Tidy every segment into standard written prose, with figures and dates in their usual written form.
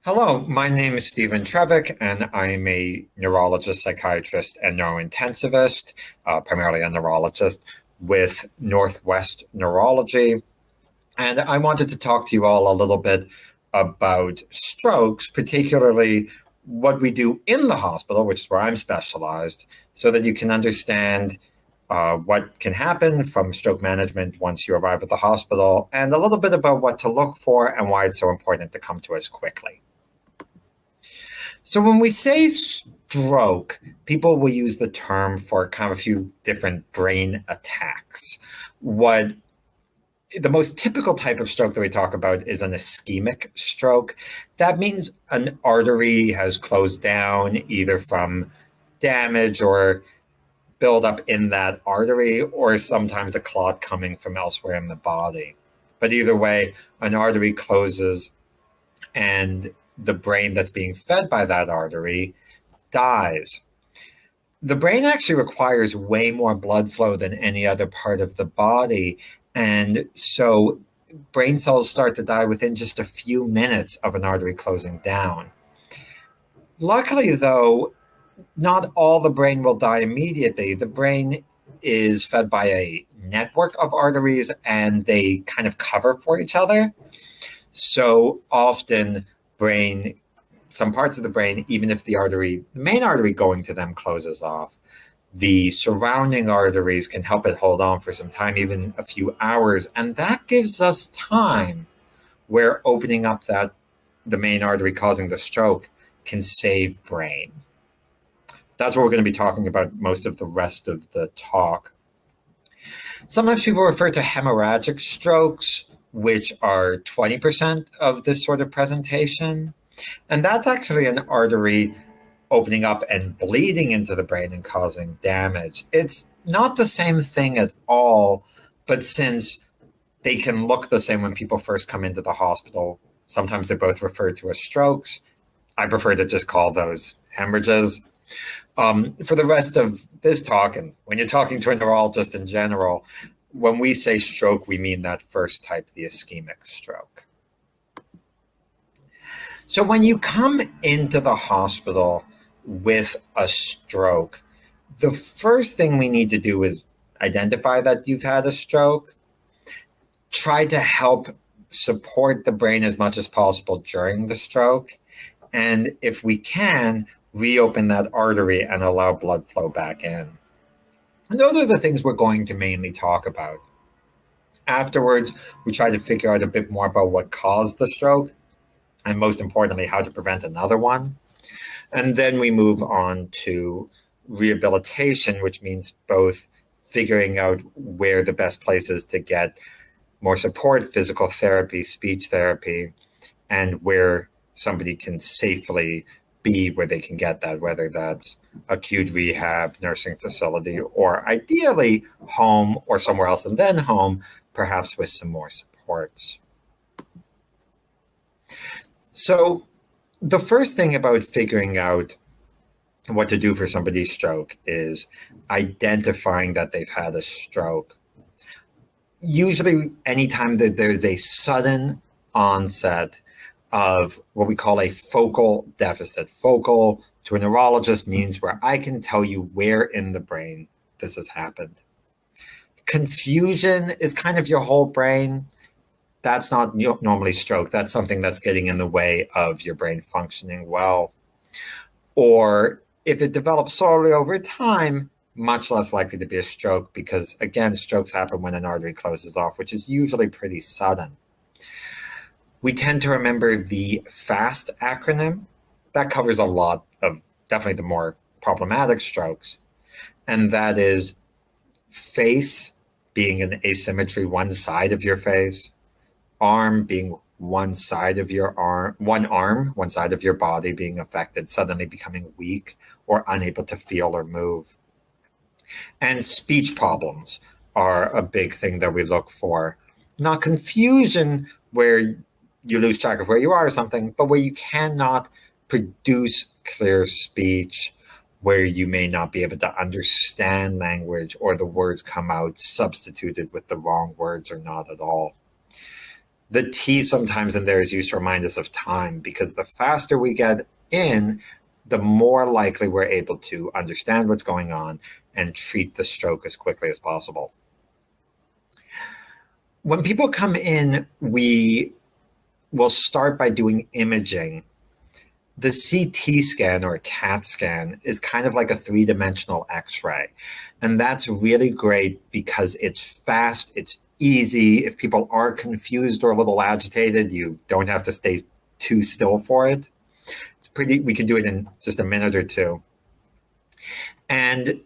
Hello, my name is Stephen Trevick, and I'm a neurologist, psychiatrist, and neurointensivist, primarily a neurologist with Northwest Neurology. And I wanted to talk to you all a little bit about strokes, particularly what we do in the hospital, which is where I'm specialized, so that you can understand what can happen from stroke management once you arrive at the hospital, and a little bit about what to look for and why it's so important to come to us quickly. So when we say stroke, people will use the term for kind of a few different brain attacks. What the most typical type of stroke that we talk about is an ischemic stroke. That means an artery has closed down either from damage or buildup in that artery, or sometimes a clot coming from elsewhere in the body. But either way, an artery closes and the brain that's being fed by that artery dies. The brain actually requires way more blood flow than any other part of the body. And so brain cells start to die within just a few minutes of an artery closing down. Luckily, though, not all the brain will die immediately. The brain is fed by a network of arteries, and they kind of cover for each other. So often, some parts of the brain, even if the main artery going to them closes off, the surrounding arteries can help it hold on for some time, even a few hours. And that gives us time where opening up the main artery causing the stroke can save brain. That's what we're going to be talking about most of the rest of the talk. Sometimes people refer to hemorrhagic strokes, which are 20% of this sort of presentation. And that's actually an artery opening up and bleeding into the brain and causing damage. It's not the same thing at all, but since they can look the same when people first come into the hospital, sometimes they're both referred to as strokes. I prefer to just call those hemorrhages. For the rest of this talk, and when you're talking to a neurologist in general, when we say stroke, we mean that first type, the ischemic stroke. So when you come into the hospital with a stroke, the first thing we need to do is identify that you've had a stroke, try to help support the brain as much as possible during the stroke, and if we can, reopen that artery and allow blood flow back in. And those are the things we're going to mainly talk about. Afterwards, we try to figure out a bit more about what caused the stroke, and most importantly, how to prevent another one. And then we move on to rehabilitation, which means both figuring out where the best place is to get more support, physical therapy, speech therapy, and where somebody can safely be where they can get that, whether that's acute rehab, nursing facility, or ideally home or somewhere else and then home, perhaps with some more supports. So the first thing about figuring out what to do for somebody's stroke is identifying that they've had a stroke. Usually, anytime that there's a sudden onset of what we call a focal deficit. Focal to a neurologist means where I can tell you where in the brain this has happened. Confusion is kind of your whole brain. That's not normally stroke. That's something that's getting in the way of your brain functioning well. Or if it develops slowly over time, much less likely to be a stroke because, again, strokes happen when an artery closes off, which is usually pretty sudden. We tend to remember the FAST acronym. That covers a lot of definitely the more problematic strokes. And that is face being an asymmetry, one side of your face, arm being one side of your arm, one side of your body being affected, suddenly becoming weak or unable to feel or move. And speech problems are a big thing that we look for. Not confusion where you lose track of where you are or something, but where you cannot produce clear speech, where you may not be able to understand language or the words come out substituted with the wrong words or not at all. The T sometimes in there is used to remind us of time, because the faster we get in, the more likely we're able to understand what's going on and treat the stroke as quickly as possible. When people come in, we will start by doing imaging. The CT scan or a CAT scan is kind of like a three-dimensional X-ray. And that's really great because it's fast, it's easy. If people are confused or a little agitated, you don't have to stay too still for it. We can do it in just a minute or two. And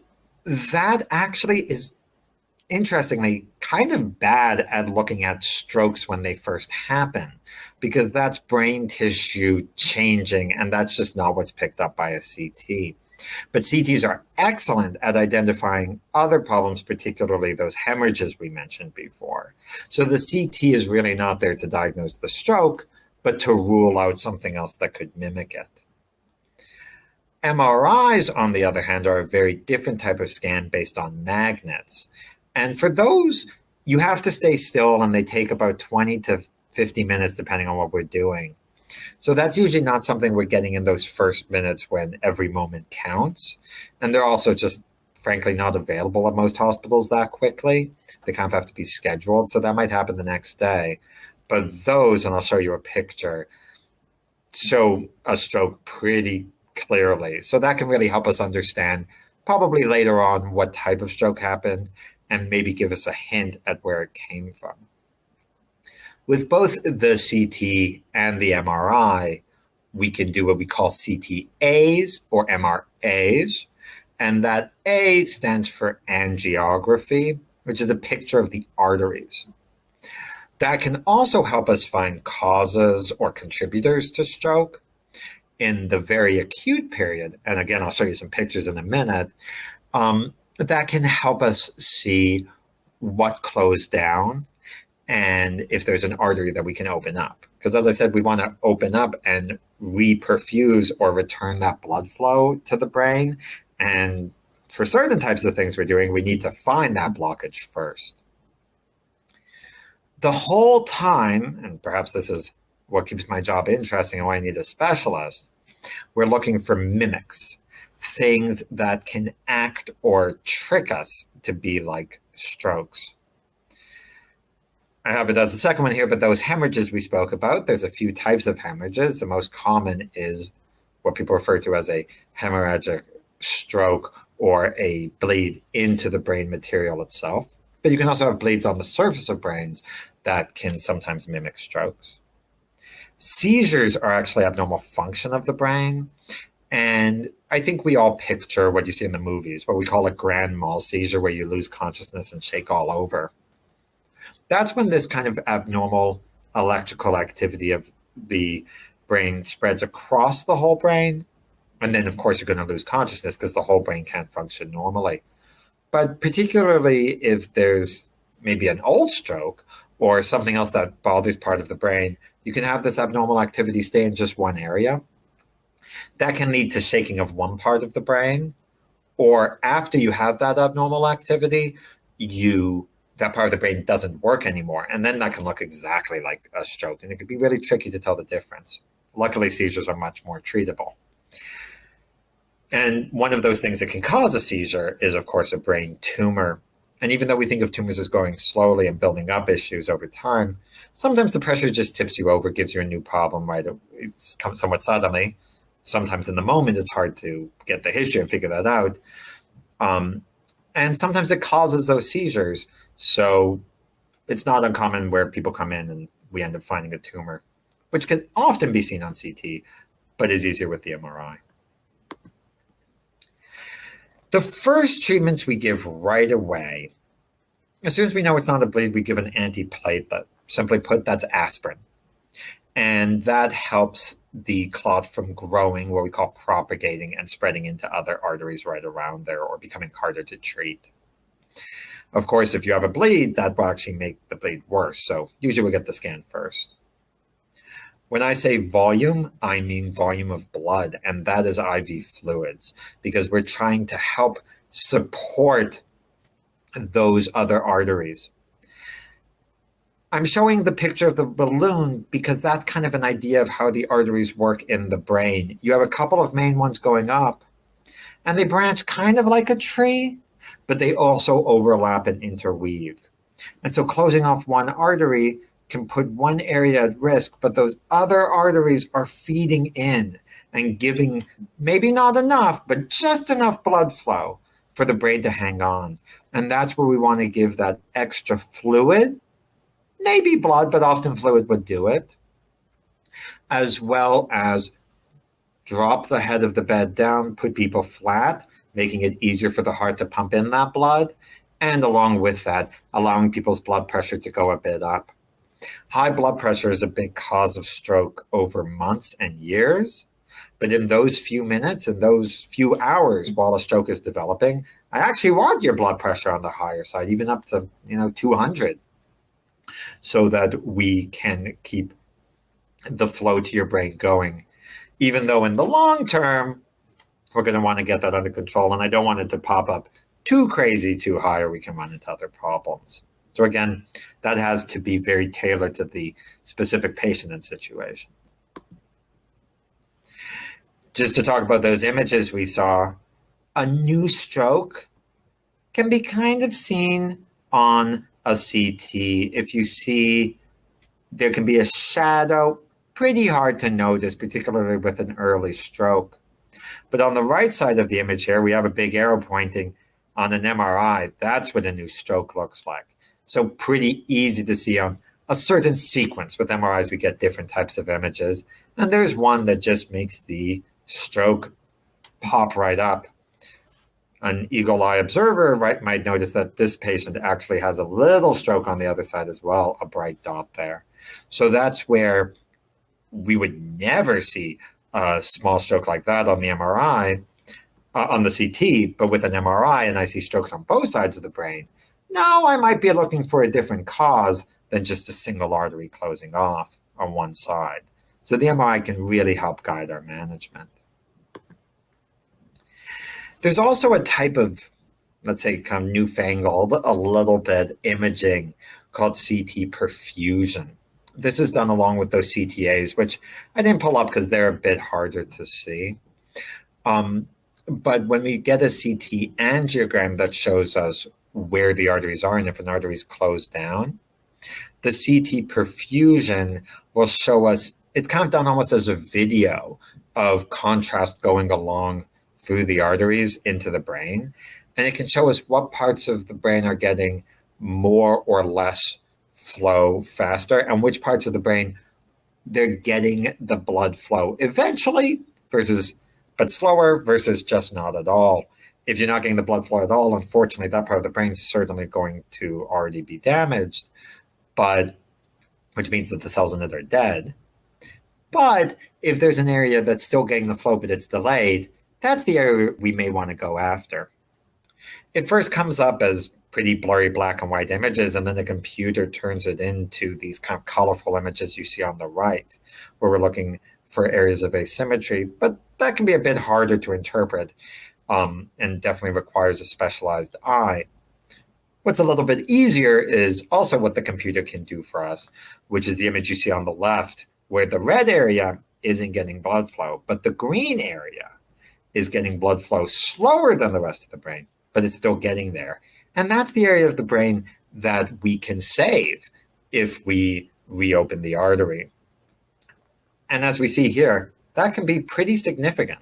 that actually is, interestingly, kind of bad at looking at strokes when they first happen, because that's brain tissue changing, and that's just not what's picked up by a CT. But CTs are excellent at identifying other problems, particularly those hemorrhages we mentioned before. So the CT is really not there to diagnose the stroke, but to rule out something else that could mimic it. MRIs, on the other hand, are a very different type of scan based on magnets. And for those, you have to stay still, and they take about 20 to 50 minutes, depending on what we're doing. So that's usually not something we're getting in those first minutes when every moment counts. And they're also just, frankly, not available at most hospitals that quickly. They kind of have to be scheduled. So that might happen the next day. But those, and I'll show you a picture, show a stroke pretty clearly. So that can really help us understand, probably later on, what type of stroke happened, and maybe give us a hint at where it came from. With both the CT and the MRI, we can do what we call CTAs or MRAs. And that A stands for angiography, which is a picture of the arteries. That can also help us find causes or contributors to stroke. In the very acute period, and again, I'll show you some pictures in a minute, that can help us see what closed down and if there's an artery that we can open up. Because as I said, we want to open up and reperfuse or return that blood flow to the brain. And for certain types of things we're doing, we need to find that blockage first. The whole time, and perhaps this is what keeps my job interesting and why I need a specialist, we're looking for mimics, things that can act or trick us to be like strokes. I have it as a second one here, but those hemorrhages we spoke about, there's a few types of hemorrhages. The most common is what people refer to as a hemorrhagic stroke or a bleed into the brain material itself. But you can also have bleeds on the surface of brains that can sometimes mimic strokes. Seizures are actually abnormal function of the brain. And I think we all picture what you see in the movies, what we call a grand mal seizure, where you lose consciousness and shake all over. That's when this kind of abnormal electrical activity of the brain spreads across the whole brain. And then, of course, you're going to lose consciousness because the whole brain can't function normally. But particularly if there's maybe an old stroke or something else that bothers part of the brain, you can have this abnormal activity stay in just one area. That can lead to shaking of one part of the brain, or after you have that abnormal activity, that part of the brain doesn't work anymore. And then that can look exactly like a stroke, and it can be really tricky to tell the difference. Luckily, seizures are much more treatable. And one of those things that can cause a seizure is, of course, a brain tumor. And even though we think of tumors as going slowly and building up issues over time, sometimes the pressure just tips you over, gives you a new problem, right? It's come somewhat suddenly. Sometimes in the moment, it's hard to get the history and figure that out. And sometimes it causes those seizures. So it's not uncommon where people come in and we end up finding a tumor, which can often be seen on CT, but is easier with the MRI. The first treatments we give right away, as soon as we know it's not a bleed, we give an antiplatelet. Simply put, that's aspirin. And that helps the clot from growing, what we call propagating, and spreading into other arteries right around there or becoming harder to treat. Of course, if you have a bleed, that will actually make the bleed worse. So usually we get the scan first. When I say volume, I mean volume of blood, and that is IV fluids, because we're trying to help support those other arteries. I'm showing the picture of the balloon because that's kind of an idea of how the arteries work in the brain. You have a couple of main ones going up, and they branch kind of like a tree, but they also overlap and interweave. And so closing off one artery can put one area at risk, but those other arteries are feeding in and giving maybe not enough, but just enough blood flow for the brain to hang on. And that's where we want to give that extra fluid, maybe blood, but often fluid would do it, as well as drop the head of the bed down, put people flat, making it easier for the heart to pump in that blood, and along with that, allowing people's blood pressure to go a bit up. High blood pressure is a big cause of stroke over months and years, but in those few minutes, in those few hours while a stroke is developing, I actually want your blood pressure on the higher side, even up to 200, so that we can keep the flow to your brain going. Even though in the long term, we're going to want to get that under control, and I don't want it to pop up too crazy, too high, or we can run into other problems. So again, that has to be very tailored to the specific patient and situation. Just to talk about those images we saw, a new stroke can be kind of seen on a CT. If you see, there can be a shadow, pretty hard to notice, particularly with an early stroke. But on the right side of the image here, we have a big arrow pointing on an MRI. That's what a new stroke looks like. So pretty easy to see on a certain sequence. With MRIs, we get different types of images. And there's one that just makes the stroke pop right up. An eagle eye observer might notice that this patient actually has a little stroke on the other side as well, a bright dot there. So that's where we would never see a small stroke like that on the MRI, on the CT, but with an MRI and I see strokes on both sides of the brain, now I might be looking for a different cause than just a single artery closing off on one side. So the MRI can really help guide our management. There's also a type of, let's say, kind of newfangled, a little bit imaging called CT perfusion. This is done along with those CTAs, which I didn't pull up because they're a bit harder to see. But when we get a CT angiogram that shows us where the arteries are and if an artery is closed down, the CT perfusion will show us, it's kind of done almost as a video of contrast going along through the arteries into the brain. And it can show us what parts of the brain are getting more or less flow faster and which parts of the brain they're getting the blood flow eventually versus, but slower versus just not at all. If you're not getting the blood flow at all, unfortunately, that part of the brain is certainly going to already be damaged, but which means that the cells in it are dead. But if there's an area that's still getting the flow, but it's delayed, that's the area we may want to go after. It first comes up as pretty blurry black and white images, and then the computer turns it into these kind of colorful images you see on the right, where we're looking for areas of asymmetry, but that can be a bit harder to interpret and definitely requires a specialized eye. What's a little bit easier is also what the computer can do for us, which is the image you see on the left, where the red area isn't getting blood flow, but the green area is getting blood flow slower than the rest of the brain, but it's still getting there. And that's the area of the brain that we can save if we reopen the artery. And as we see here, that can be pretty significant.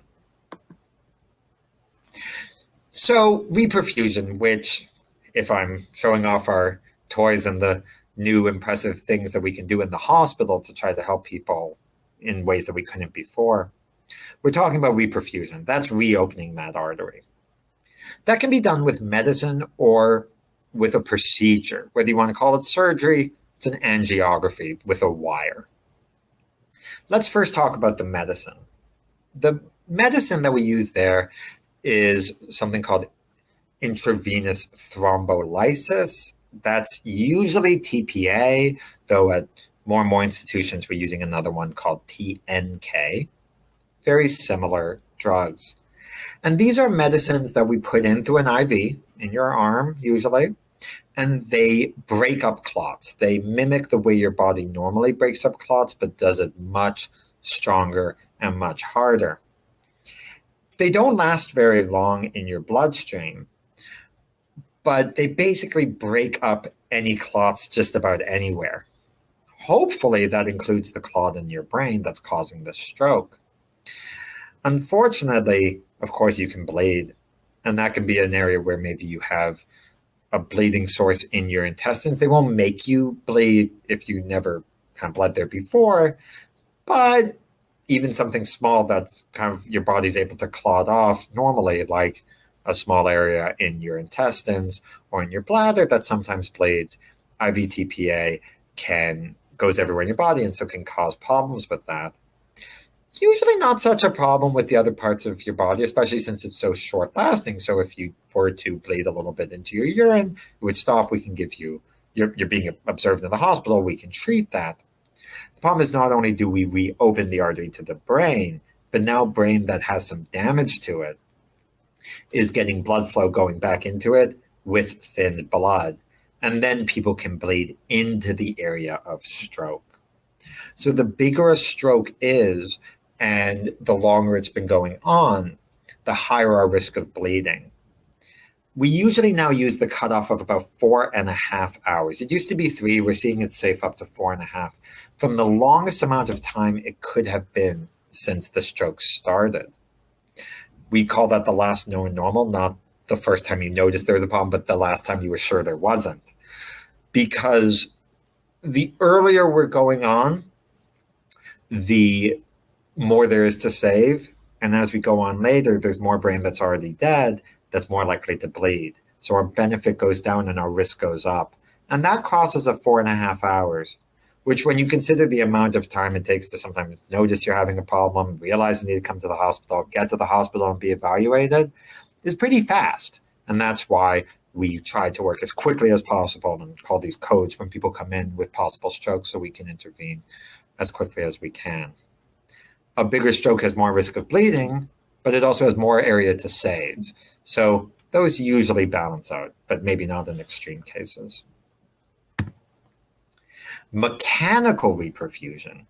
So reperfusion, which, if I'm showing off our toys and the new impressive things that we can do in the hospital to try to help people in ways that we couldn't before, we're talking about reperfusion. That's reopening that artery. That can be done with medicine or with a procedure. Whether you want to call it surgery, it's an angiography with a wire. Let's first talk about the medicine. The medicine that we use there is something called intravenous thrombolysis. That's usually TPA, though at more and more institutions were using another one called TNK, very similar drugs. And these are medicines that we put into an IV in your arm, usually, and they break up clots. They mimic the way your body normally breaks up clots, but does it much stronger and much harder. They don't last very long in your bloodstream, but they basically break up any clots just about anywhere. Hopefully, that includes the clot in your brain that's causing the stroke. Unfortunately, of course, you can bleed, and that can be an area where maybe you have a bleeding source in your intestines. They won't make you bleed if you never kind of bled there before, but even something small that's kind of your body's able to clot off normally, like a small area in your intestines or in your bladder that sometimes bleeds, IVTPA goes everywhere in your body and so can cause problems with that. Usually not such a problem with the other parts of your body, especially since it's so short lasting. So if you were to bleed a little bit into your urine, it would stop. We can give you, you're being observed in the hospital, we can treat that. The problem is not only do we reopen the artery to the brain, but now brain that has some damage to it is getting blood flow going back into it with thin blood. And then people can bleed into the area of stroke. So the bigger a stroke is, and the longer it's been going on, the higher our risk of bleeding. We usually now use the cutoff of about 4.5 hours. It used to be 3. We're seeing it safe up to 4.5. From the longest amount of time it could have been since the stroke started. We call that the last known normal, not the first time you noticed there was a problem, but the last time you were sure there wasn't. Because the earlier we're going on, the more there is to save. And as we go on later, there's more brain that's already dead that's more likely to bleed. So our benefit goes down and our risk goes up. And that crosses at 4.5 hours, which when you consider the amount of time it takes to sometimes notice you're having a problem, realize you need to come to the hospital, get to the hospital and be evaluated, is pretty fast. And that's why we try to work as quickly as possible and call these codes when people come in with possible strokes so we can intervene as quickly as we can. A bigger stroke has more risk of bleeding, but it also has more area to save. So those usually balance out, but maybe not in extreme cases. Mechanical reperfusion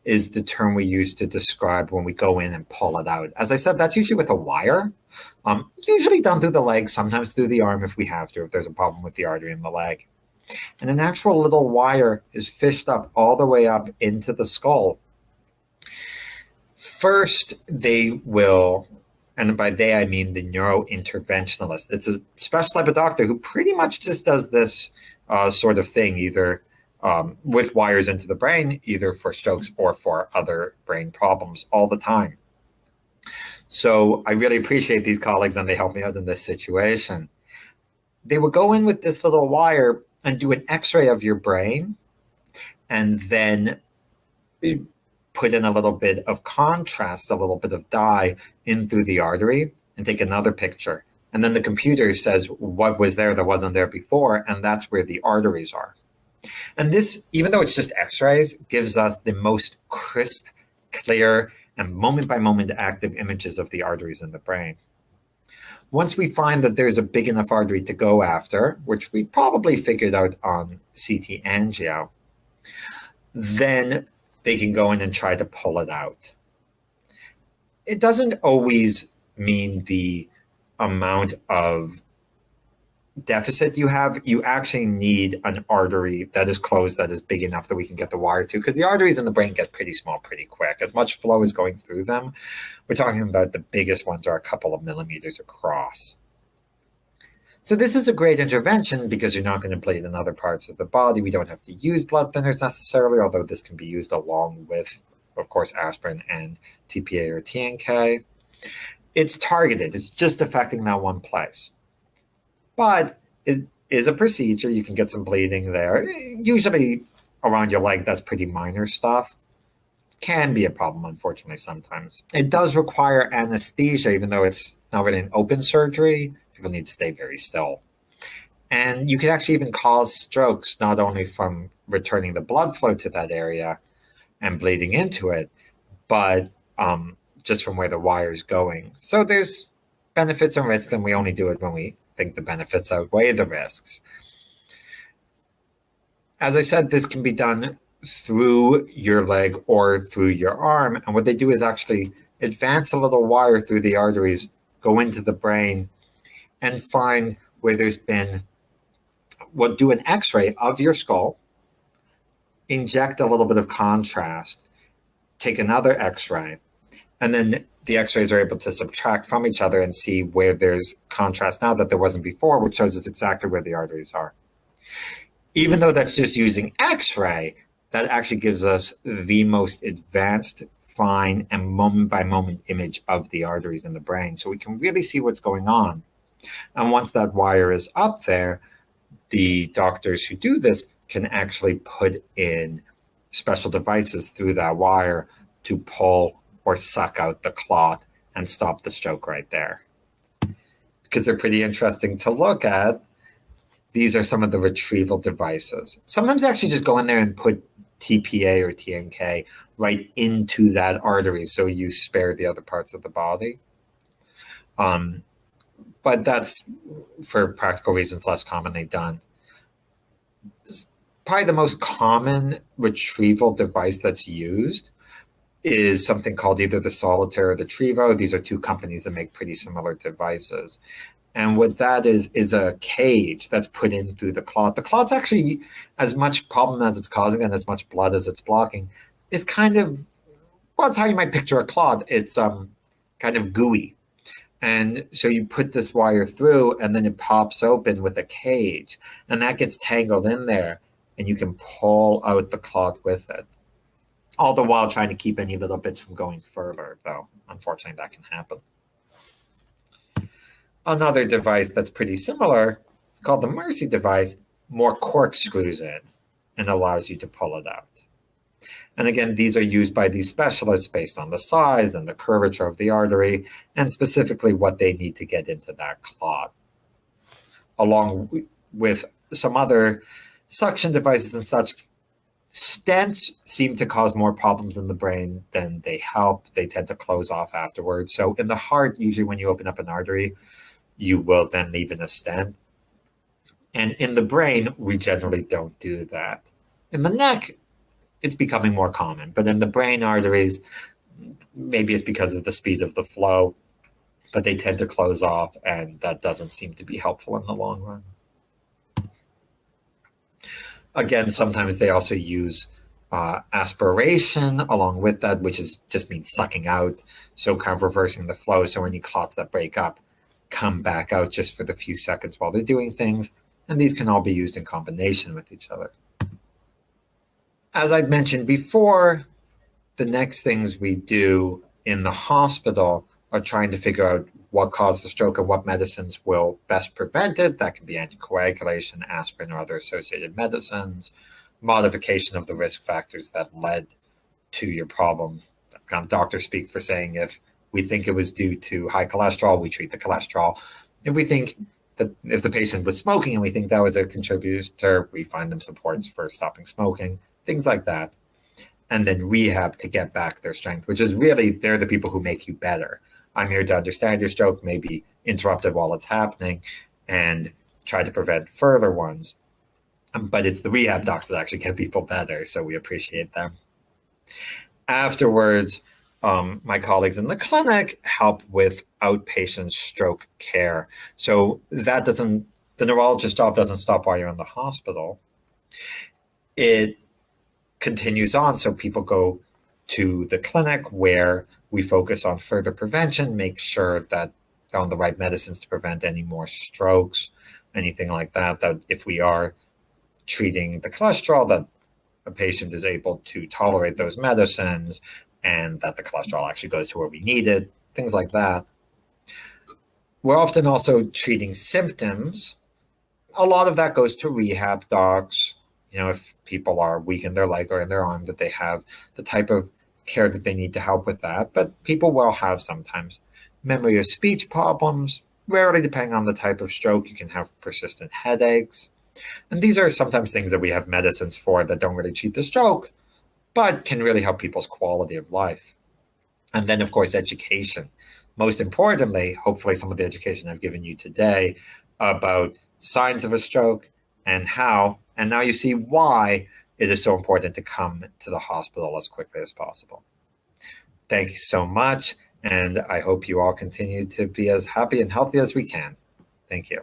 is the term we use to describe when we go in and pull it out. As I said, that's usually with a wire, usually done through the leg, sometimes through the arm if we have to, if there's a problem with the artery in the leg. And an actual little wire is fished up all the way up into the skull. First, they will, and by they I mean the neurointerventionalist. It's a special type of doctor who pretty much just does this sort of thing, either with wires into the brain, either for strokes or for other brain problems all the time. So I really appreciate these colleagues and they help me out in this situation. They would go in with this little wire and do an x-ray of your brain and then put in a little bit of contrast, a little bit of dye in through the artery and take another picture. And then the computer says what was there that wasn't there before, and that's where the arteries are. And this, even though it's just x-rays, gives us the most crisp, clear, and moment-by-moment active images of the arteries in the brain. Once we find that there's a big enough artery to go after, which we probably figured out on CT angio, then they can go in and try to pull it out. It doesn't always mean the amount of deficit you have. You actually need an artery that is closed, that is big enough that we can get the wire to, because the arteries in the brain get pretty small pretty quick. As much flow is going through them, we're talking about the biggest ones are a couple of millimeters across. So this is a great intervention because you're not going to bleed in other parts of the body. We don't have to use blood thinners necessarily, although this can be used along with, of course, aspirin and TPA or TNK. It's targeted. It's just affecting that one place. But it is a procedure. You can get some bleeding there. Usually around your leg, that's pretty minor stuff. Can be a problem, unfortunately, sometimes. It does require anesthesia, even though it's not really an open surgery. People need to stay very still. And you can actually even cause strokes, not only from returning the blood flow to that area and bleeding into it, but just from where the wire is going. So there's benefits and risks, and we only do it when we think the benefits outweigh the risks. As I said, this can be done through your leg or through your arm. And what they do is actually advance a little wire through the arteries, go into the brain, and find where there's been, we'll do an x-ray of your skull, inject a little bit of contrast, take another x-ray, and then the x-rays are able to subtract from each other and see where there's contrast now that there wasn't before, which shows us exactly where the arteries are. Even though that's just using x-ray, that actually gives us the most advanced, fine, and moment-by-moment image of the arteries in the brain. So we can really see what's going on. And once that wire is up there, the doctors who do this can actually put in special devices through that wire to pull or suck out the clot and stop the stroke right there. Because they're pretty interesting to look at. These are some of the retrieval devices. Sometimes they actually just go in there and put TPA or TNK right into that artery, so you spare the other parts of the body. But that's, for practical reasons, less commonly done. Probably the most common retrieval device that's used is something called either the Solitaire or the Trevo. These are two companies that make pretty similar devices. And what that is a cage that's put in through the clot. The clot's actually, as much problem as it's causing and as much blood as it's blocking, is kind of, well, it's how you might picture a clot. It's kind of gooey. And so you put this wire through and then it pops open with a cage. And that gets tangled in there and you can pull out the clot with it. All the while trying to keep any little bits from going further, though unfortunately that can happen. Another device that's pretty similar, it's called the Mercy device, more corkscrews in and allows you to pull it out. And again, these are used by these specialists based on the size and the curvature of the artery and specifically what they need to get into that clot. Along with some other suction devices and such, stents seem to cause more problems in the brain than they help. They tend to close off afterwards. So in the heart, usually when you open up an artery, you will then leave in a stent. And in the brain, we generally don't do that. In the neck, it's becoming more common. But in the brain arteries, maybe it's because of the speed of the flow, but they tend to close off, and that doesn't seem to be helpful in the long run. Again, sometimes they also use aspiration along with that, which just means sucking out, so kind of reversing the flow. So any clots that break up come back out just for the few seconds while they're doing things, and these can all be used in combination with each other. As I'd mentioned before, the next things we do in the hospital are trying to figure out what caused the stroke and what medicines will best prevent it. That can be anticoagulation, aspirin, or other associated medicines, modification of the risk factors that led to your problem. That's kind of doctor speak for saying if we think it was due to high cholesterol, we treat the cholesterol. If we think that if the patient was smoking and we think that was a contributor, we find them supports for stopping smoking, things like that. And then rehab to get back their strength, which is really, they're the people who make you better. I'm here to understand your stroke, maybe interrupt it while it's happening, and try to prevent further ones. But it's the rehab docs that actually get people better, so we appreciate them. Afterwards, my colleagues in the clinic help with outpatient stroke care. So that doesn't, the neurologist job doesn't stop while you're in the hospital. It continues on, so people go to the clinic where we focus on further prevention, make sure that they're on the right medicines to prevent any more strokes, anything like that, that if we are treating the cholesterol, that a patient is able to tolerate those medicines and that the cholesterol actually goes to where we need it, things like that. We're often also treating symptoms. A lot of that goes to rehab docs. You know, if people are weak in their leg or in their arm, that they have the type of care that they need to help with that. But people will have sometimes memory or speech problems, Rarely, depending on the type of stroke, you can have persistent headaches. And these are sometimes things that we have medicines for that don't really treat the stroke, but can really help people's quality of life. And then, of course, education. Most importantly, hopefully, some of the education I've given you today about signs of a stroke and how, and now you see why it is so important to come to the hospital as quickly as possible. Thank you so much. And I hope you all continue to be as happy and healthy as we can. Thank you.